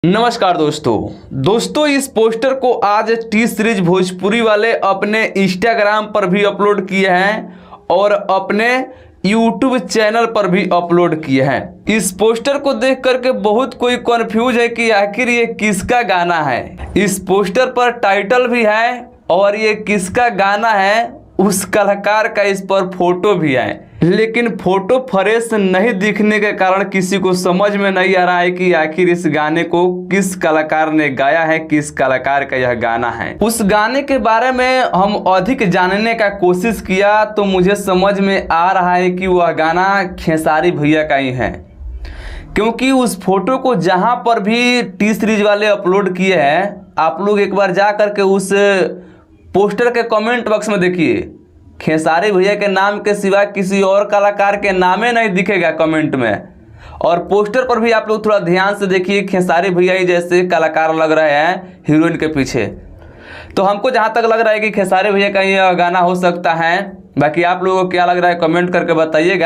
नमस्कार दोस्तों इस पोस्टर को आज टी सीरीज भोजपुरी वाले अपने इंस्टाग्राम पर भी अपलोड किए हैं और अपने यूट्यूब चैनल पर भी अपलोड किए हैं। इस पोस्टर को देख करके बहुत कोई कंफ्यूज है कि आखिर ये किसका गाना है। इस पोस्टर पर टाइटल भी है और ये किसका गाना है उस कलाकार का इस पर फोटो भी है, लेकिन फोटो फ्रेश नहीं दिखने के कारण किसी को समझ में नहीं आ रहा है कि आखिर इस गाने को किस कलाकार ने गाया है, किस कलाकार का यह गाना है। उस गाने के बारे में हम अधिक जानने का कोशिश किया तो मुझे समझ में आ रहा है कि वह गाना खेसारी भैया का ही है, क्योंकि उस फोटो को जहां पर भी टी सीरीज वाले अपलोड किए हैं, आप लोग एक बार जा करके उस पोस्टर के कमेंट बॉक्स में देखिए, खेसारी भैया के नाम के सिवा किसी और कलाकार के नामे नहीं दिखेगा कमेंट में। और पोस्टर पर भी आप लोग थोड़ा ध्यान से देखिए, खेसारी भैया ही जैसे कलाकार लग रहे हैं हीरोइन के पीछे। तो हमको जहां तक लग रहा है कि खेसारी भैया का ये गाना हो सकता है। बाकी आप लोगों को क्या लग रहा है कमेंट करके बताइएगा।